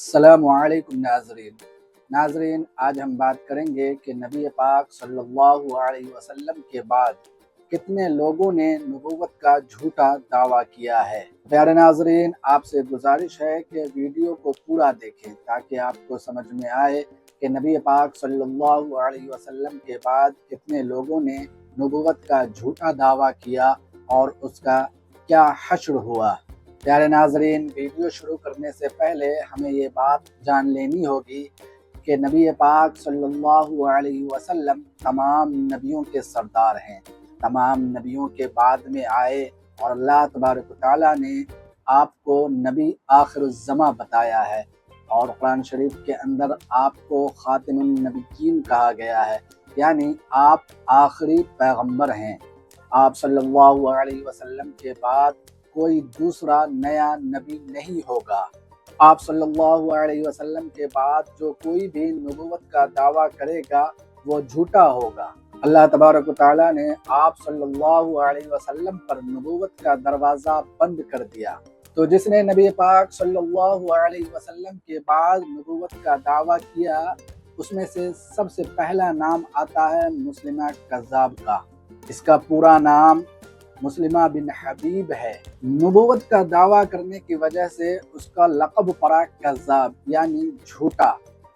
السلام علیکم ناظرین آج ہم بات کریں گے کہ نبی پاک صلی اللہ علیہ وسلم کے بعد کتنے لوگوں نے نبوت کا جھوٹا دعویٰ کیا ہے۔ پیارے ناظرین، آپ سے گزارش ہے کہ ویڈیو کو پورا دیکھیں تاکہ آپ کو سمجھ میں آئے کہ نبی پاک صلی اللہ علیہ وسلم کے بعد کتنے لوگوں نے نبوت کا جھوٹا دعویٰ کیا اور اس کا کیا حشر ہوا۔ پیارے ناظرین، ویڈیو شروع کرنے سے پہلے ہمیں یہ بات جان لینی ہوگی کہ نبی پاک صلی اللہ علیہ وسلم تمام نبیوں کے سردار ہیں، تمام نبیوں کے بعد میں آئے، اور اللہ تبارک و تعالیٰ نے آپ کو نبی آخر الزماں بتایا ہے، اور قرآن شریف کے اندر آپ کو خاتم النبیین کہا گیا ہے، یعنی آپ آخری پیغمبر ہیں۔ آپ صلی اللہ علیہ وسلم کے بعد کوئی دوسرا نیا نبی نہیں ہوگا۔ آپ صلی اللہ علیہ وسلم کے بعد جو کوئی بھی نبوت کا دعویٰ کرے گا وہ جھوٹا ہوگا۔ اللہ تبارک و تعالیٰ نے آپ صلی اللہ علیہ وسلم پر نبوت کا دروازہ بند کر دیا۔ تو جس نے نبی پاک صلی اللہ علیہ وسلم کے بعد نبوت کا دعویٰ کیا، اس میں سے سب سے پہلا نام آتا ہے مسلمہ کذاب کا۔ اس کا پورا نام مسلمہ بن حبیب ہے۔ نبوت کا دعویٰ کرنے کی وجہ سے اس کا لقب پڑا کذاب، یعنی جھوٹا۔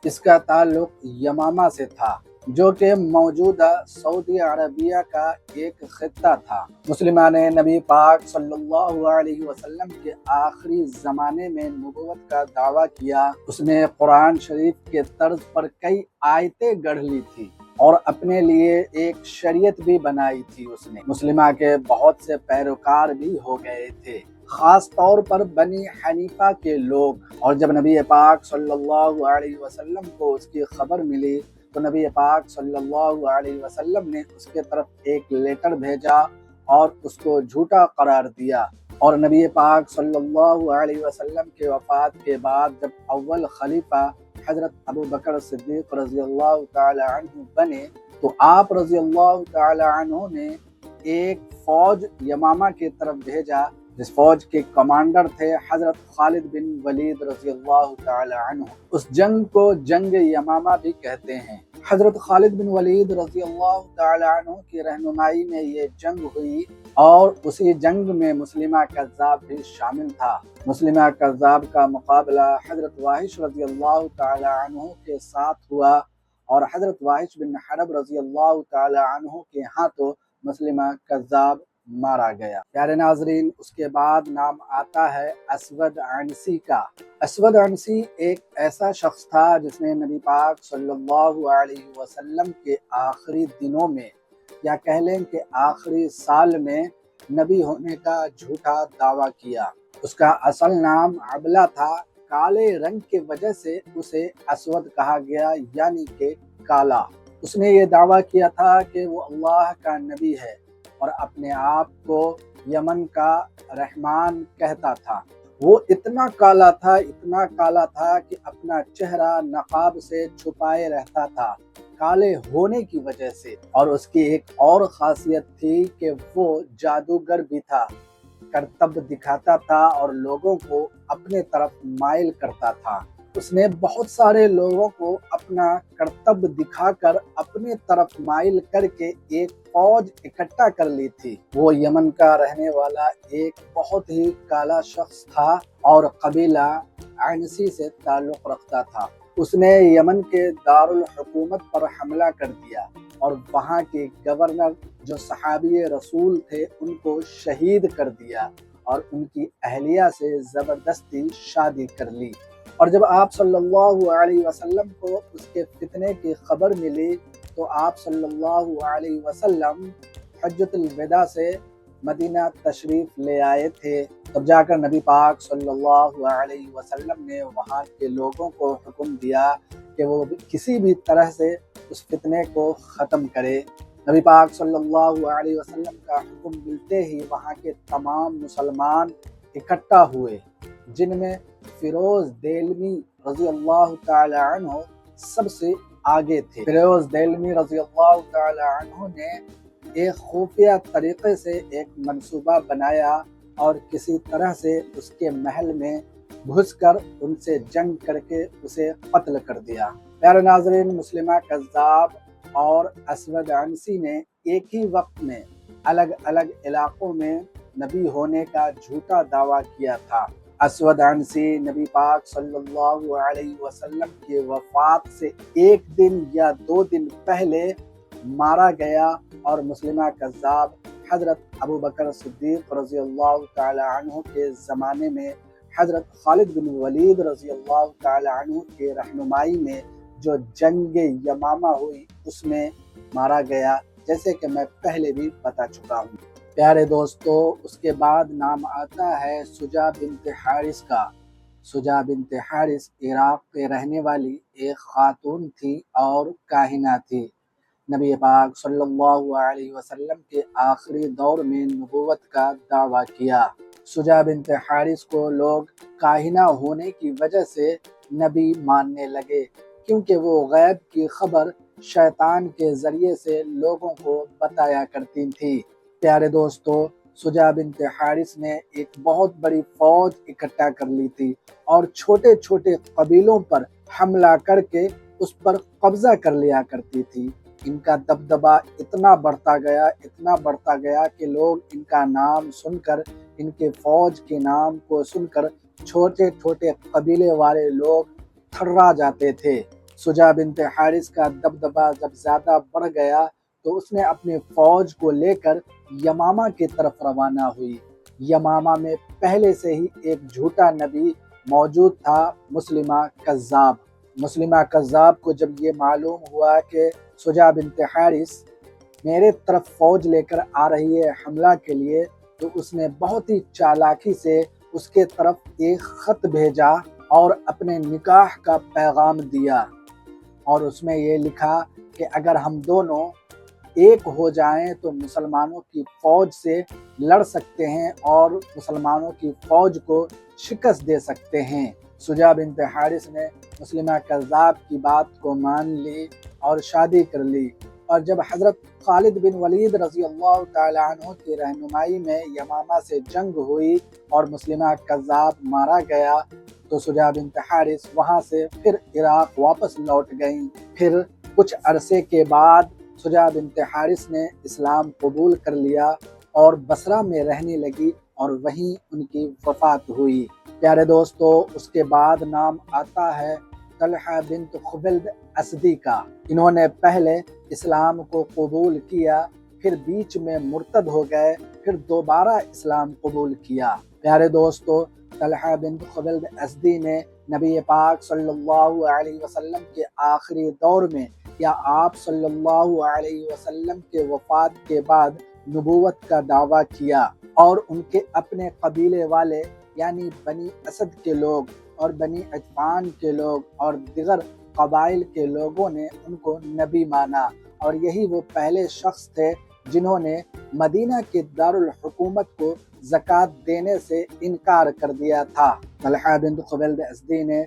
اس کا تعلق یمامہ سے تھا، جو کہ موجودہ سعودی عربیہ کا ایک خطہ تھا۔ مسلمہ نے نبی پاک صلی اللہ علیہ وسلم کے آخری زمانے میں نبوت کا دعویٰ کیا۔ اس نے قرآن شریف کے طرز پر کئی آیتیں گڑھ لی تھی اور اپنے لیے ایک شریعت بھی بنائی تھی۔ اس نے مسلمہ کے بہت سے پیروکار بھی ہو گئے تھے، خاص طور پر بنی حنیفہ کے لوگ۔ اور جب نبی پاک صلی اللہ علیہ وسلم کو اس کی خبر ملی تو نبی پاک صلی اللہ علیہ وسلم نے اس کے طرف ایک لیٹر بھیجا اور اس کو جھوٹا قرار دیا۔ اور نبی پاک صلی اللہ علیہ وسلم کے وفات کے بعد جب اول خلیفہ حضرت ابو بکر صدیق رضی اللہ تعالی عنہ بنے تو آپ رضی اللہ تعالی عنہ نے ایک فوج یمامہ کی طرف بھیجا، جس فوج کے کمانڈر تھے حضرت خالد بن ولید رضی اللہ تعالی عنہ۔ اس جنگ کو جنگ یمامہ بھی کہتے ہیں۔ حضرت خالد بن ولید رضی اللہ تعالی عنہ کی رہنمائی میں یہ جنگ ہوئی، اور اسی جنگ میں مسلمہ کذاب بھی شامل تھا۔ مسلمہ کذاب کا مقابلہ حضرت واحش رضی اللہ تعالی عنہ کے ساتھ ہوا، اور حضرت واحش بن حرب رضی اللہ تعالی عنہ کے ہاتھوں مسلمہ کذاب مارا گیا۔ پیارے ناظرین، اس کے بعد نام آتا ہے اسود عنسی کا۔ اسود عنسی ایک ایسا شخص تھا جس نے نبی پاک صلی اللہ علیہ وسلم کے آخری دنوں میں، یا کہہ لیں کہ آخری سال میں، نبی ہونے کا جھوٹا دعویٰ کیا۔ اس کا اصل نام عبلہ تھا، کالے رنگ کی وجہ سے اسے اسود کہا گیا، یعنی کہ کالا۔ اس نے یہ دعویٰ کیا تھا کہ وہ اللہ کا نبی ہے، اور اپنے آپ کو یمن کا رحمان کہتا تھا۔ وہ اتنا کالا تھا کہ اپنا چہرہ نقاب سے چھپائے رہتا تھا، کالے ہونے کی وجہ سے۔ اور اس کی ایک اور خاصیت تھی کہ وہ جادوگر بھی تھا، کرتب دکھاتا تھا اور لوگوں کو اپنے طرف مائل کرتا تھا۔ اس نے بہت سارے لوگوں کو اپنا کرتب دکھا کر اپنے طرف مائل کر کے ایک فوج اکٹھا کر لی تھی۔ وہ یمن کا رہنے والا ایک بہت ہی کالا شخص تھا اور قبیلہ عنسی سے تعلق رکھتا تھا۔ اس نے یمن کے دارالحکومت پر حملہ کر دیا اور وہاں کے گورنر جو صحابی رسول تھے ان کو شہید کر دیا، اور ان کی اہلیہ سے زبردستی شادی کر لی۔ اور جب آپ صلی اللہ علیہ وسلم کو اس کے فتنے کی خبر ملی تو آپ صلی اللہ علیہ وسلم حجۃ الوداع سے مدینہ تشریف لے آئے تھے۔ تب جا کر نبی پاک صلی اللہ علیہ وسلم نے وہاں کے لوگوں کو حکم دیا کہ وہ کسی بھی طرح سے اس فتنے کو ختم کرے۔ نبی پاک صلی اللہ علیہ وسلم کا حکم ملتے ہی وہاں کے تمام مسلمان اکٹھا ہوئے، جن میں فیروز دہلوی رضی اللہ تعالی عنہ سب سے آگے تھے۔ فیروز دہلوی رضی اللہ تعالی عنہ نے ایک خفیہ طریقے سے ایک منصوبہ بنایا اور کسی طرح سے اس کے محل میں گھس کر ان سے جنگ کر کے اسے قتل کر دیا۔ پیارے ناظرین، مسلمہ کذاب اور اسود عنسی نے ایک ہی وقت میں الگ الگ علاقوں میں نبی ہونے کا جھوٹا دعویٰ کیا تھا۔ اسود عنسی نبی پاک صلی اللہ علیہ وسلم کی وفات سے ایک دن یا 2 دن پہلے مارا گیا، اور مسلمہ کذاب حضرت ابوبکر صدیق رضی اللہ تعالی عنہ کے زمانے میں حضرت خالد بن ولید رضی اللہ تعالی عنہ کے رہنمائی میں جو جنگ یمامہ ہوئی اس میں مارا گیا، جیسے کہ میں پہلے بھی بتا چکا ہوں۔ پیارے دوستو، اس کے بعد نام آتا ہے سجا بنت حارث کا۔ سجا بنت حارث عراق کے رہنے والی ایک خاتون تھی اور کاہنہ تھی۔ نبی پاک صلی اللہ علیہ وسلم کے آخری دور میں نبوت کا دعویٰ کیا۔ سجا بنت حارث کو لوگ کاہنہ ہونے کی وجہ سے نبی ماننے لگے، کیونکہ وہ غیب کی خبر شیطان کے ذریعے سے لوگوں کو بتایا کرتی تھی۔ پیارے دوستو، سجا بنت حارث نے ایک بہت بڑی فوج اکٹھا کر لی تھی اور چھوٹے چھوٹے قبیلوں پر حملہ کر کے اس پر قبضہ کر لیا کرتی تھی۔ ان کا دبدبا اتنا بڑھتا گیا کہ لوگ ان کا نام سن کر، ان کے فوج کے نام کو سن کر چھوٹے چھوٹے قبیلے والے لوگ تھرا جاتے تھے۔ سجا بنت حارث کا دبدبا جب زیادہ بڑھ گیا تو اس نے اپنی فوج کو لے کر یمامہ کی طرف روانہ ہوئی۔ یمامہ میں پہلے سے ہی ایک جھوٹا نبی موجود تھا، مسلمہ کذاب۔ مسلمہ کذاب کو جب یہ معلوم ہوا کہ سجا بنت حارث میرے طرف فوج لے کر آ رہی ہے حملہ کے لیے، تو اس نے بہت ہی چالاکی سے اس کے طرف ایک خط بھیجا اور اپنے نکاح کا پیغام دیا، اور اس میں یہ لکھا کہ اگر ہم دونوں ایک ہو جائیں تو مسلمانوں کی فوج سے لڑ سکتے ہیں اور مسلمانوں کی فوج کو شکست دے سکتے ہیں۔ سجا بنت حارث نے مسلمہ کذاب کی بات کو مان لی اور شادی کر لی، اور جب حضرت خالد بن ولید رضی اللہ تعالی عنہ کی رہنمائی میں یمامہ سے جنگ ہوئی اور مسلمہ کذاب مارا گیا، تو سجا بنت حارث وہاں سے پھر عراق واپس لوٹ گئیں۔ پھر کچھ عرصے کے بعد سجا بنت حارث نے اسلام قبول کر لیا اور بصرہ میں رہنے لگی، اور وہیں ان کی وفات ہوئی۔ پیارے دوستو، اس کے بعد نام آتا ہے طلحہ بنت خویلد اسدی کا۔ انہوں نے پہلے اسلام کو قبول کیا، پھر بیچ میں مرتد ہو گئے، پھر دوبارہ اسلام قبول کیا۔ پیارے دوستو، طلحہ بنت خویلد اسدی نے نبی پاک صلی اللہ علیہ وسلم کے آخری دور میں یا آپ صلی اللہ علیہ وسلم کے وفات کے بعد نبوت کا دعویٰ کیا، اور ان کے اپنے قبیلے والے یعنی بنی اسد کے لوگ اور بنی عطفان کے لوگ اور دیگر قبائل کے لوگوں نے ان کو نبی مانا، اور یہی وہ پہلے شخص تھے جنہوں نے مدینہ کے دارالحکومت کو زکوٰۃ دینے سے انکار کر دیا تھا۔ طلحہ بن خویلد اسدی نے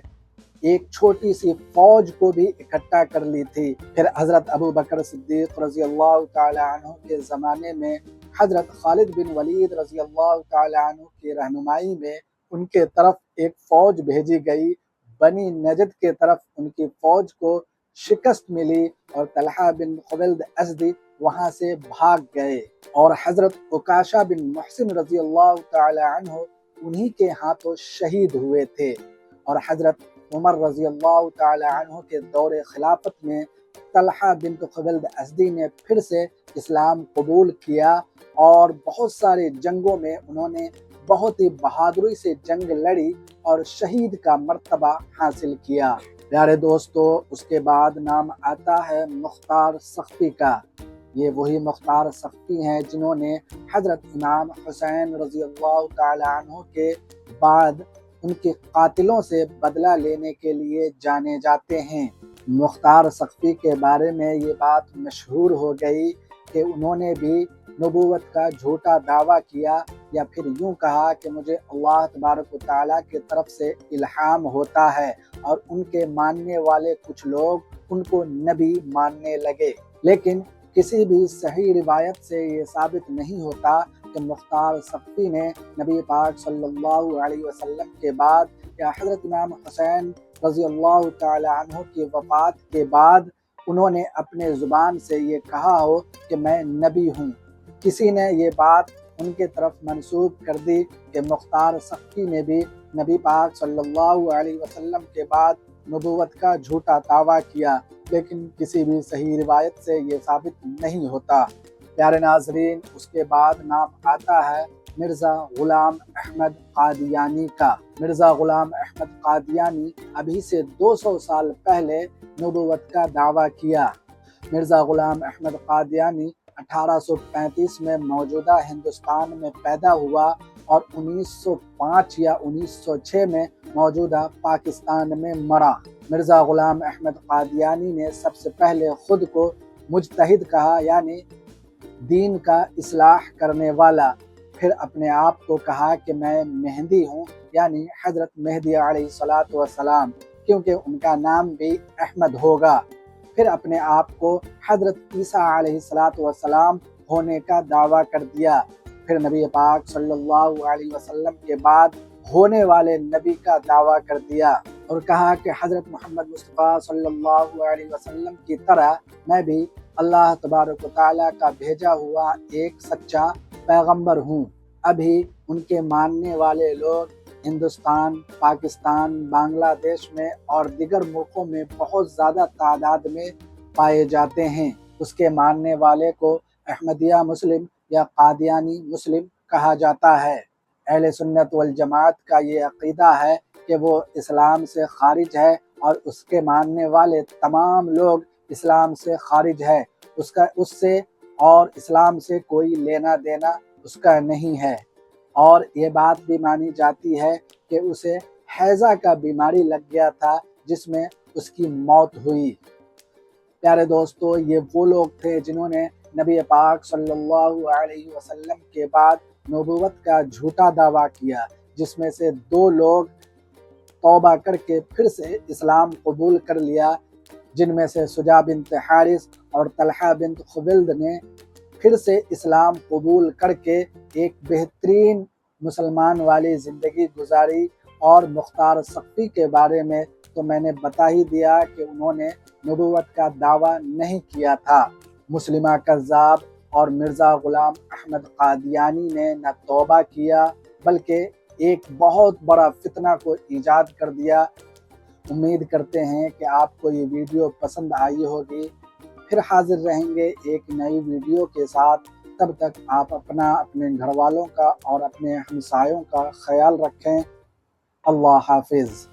ایک چھوٹی سی فوج کو بھی اکٹھا کر لی تھی۔ پھر حضرت ابوبکر صدیق رضی اللہ تعالی عنہ کے زمانے میں حضرت خالد بن ولید رضی اللہ تعالی عنہ کی رہنمائی میں ان کے طرف ایک فوج بھیجی گئی، بنی نجد کے طرف ان کی فوج کو شکست ملی، اور طلحہ بن خویلد اسدی وہاں سے بھاگ گئے، اور حضرت عکاشہ بن محصن رضی اللہ تعالی عنہ انہی کے ہاتھوں شہید ہوئے تھے۔ اور حضرت عمر رضی اللہ تعالی عنہ کے دور خلافت میں طلحہ بنت خویلد اسدی نے پھر سے اسلام قبول کیا، اور بہت سارے جنگوں میں انہوں نے بہت ہی بہادری سے جنگ لڑی اور شہید کا مرتبہ حاصل کیا۔ پیارے دوستو، اس کے بعد نام آتا ہے مختار سقفی کا۔ یہ وہی مختار سقفی ہیں جنہوں نے حضرت امام حسین رضی اللہ تعالی عنہ کے بعد ان کے قاتلوں سے بدلہ لینے کے لیے جانے جاتے ہیں۔ مختار سقفی کے بارے میں یہ بات مشہور ہو گئی کہ انہوں نے بھی نبوت کا جھوٹا دعویٰ کیا، یا پھر یوں کہا کہ مجھے اللہ تبارک و تعالیٰ کی طرف سے الہام ہوتا ہے، اور ان کے ماننے والے کچھ لوگ ان کو نبی ماننے لگے۔ لیکن کسی بھی صحیح روایت سے یہ ثابت نہیں ہوتا کہ مختار سقفی نے نبی پاک صلی اللہ علیہ وسلم کے بعد یا حضرت امام حسین رضی اللہ تعالی عنہ کی وفات کے بعد انہوں نے اپنے زبان سے یہ کہا ہو کہ میں نبی ہوں۔ کسی نے یہ بات ان کے طرف منسوب کر دی کہ مختار سقفی نے بھی نبی پاک صلی اللہ علیہ وسلم کے بعد نبوت کا جھوٹا دعویٰ کیا، لیکن کسی بھی صحیح روایت سے یہ ثابت نہیں ہوتا۔ پیارے ناظرین، اس کے بعد نام آتا ہے مرزا غلام احمد قادیانی کا۔ مرزا غلام احمد قادیانی ابھی سے 200 سال پہلے نبوت کا دعویٰ کیا۔ مرزا غلام احمد قادیانی 1835 میں موجودہ ہندوستان میں پیدا ہوا اور 1905 یا 1906 میں موجودہ پاکستان میں مرا۔ مرزا غلام احمد قادیانی نے سب سے پہلے خود کو مجتہد کہا، یعنی دین کا اصلاح کرنے والا۔ پھر اپنے آپ کو کہا کہ میں مہدی ہوں، یعنی حضرت مہدی علیہ الصلوۃ والسلام، کیونکہ ان کا نام بھی احمد ہوگا۔ پھر اپنے آپ کو حضرت عیسیٰ علیہ الصلوۃ والسلام ہونے کا دعویٰ کر دیا۔ پھر نبی پاک صلی اللہ علیہ وسلم کے بعد ہونے والے نبی کا دعویٰ کر دیا اور کہا کہ حضرت محمد مصطفیٰ صلی اللہ علیہ وسلم کی طرح میں بھی اللہ تبارک و تعالیٰ کا بھیجا ہوا ایک سچا پیغمبر ہوں۔ ابھی ان کے ماننے والے لوگ ہندوستان، پاکستان، بنگلہ دیش میں اور دیگر ملکوں میں بہت زیادہ تعداد میں پائے جاتے ہیں۔ اس کے ماننے والے کو احمدیہ مسلم یا قادیانی مسلم کہا جاتا ہے۔ اہل سنت والجماعت کا یہ عقیدہ ہے کہ وہ اسلام سے خارج ہے اور اس کے ماننے والے تمام لوگ اسلام سے خارج ہے۔ اس سے اور اسلام سے کوئی لینا دینا اس کا نہیں ہے، اور یہ بات بھی مانی جاتی ہے کہ اسے ہیضہ کا بیماری لگ گیا تھا جس میں اس کی موت ہوئی۔ پیارے دوستو، یہ وہ لوگ تھے جنہوں نے نبی پاک صلی اللہ علیہ وسلم کے بعد نبوت کا جھوٹا دعویٰ کیا، جس میں سے 2 لوگ توبہ کر کے پھر سے اسلام قبول کر لیا، جن میں سے سجا بنت حارث اور طلحہ بنت خویلد نے پھر سے اسلام قبول کر کے ایک بہترین مسلمان والی زندگی گزاری۔ اور مختار سقفی کے بارے میں تو میں نے بتا ہی دیا کہ انہوں نے نبوت کا دعویٰ نہیں کیا تھا۔ مسلمہ کذاب اور مرزا غلام احمد قادیانی نے نہ توبہ کیا بلکہ ایک بہت بڑا فتنہ کو ایجاد کر دیا۔ امید کرتے ہیں کہ آپ کو یہ ویڈیو پسند آئی ہوگی۔ پھر حاضر رہیں گے ایک نئی ویڈیو کے ساتھ۔ تب تک آپ اپنے گھر والوں کا اور اپنے ہمسایوں کا خیال رکھیں۔ اللہ حافظ۔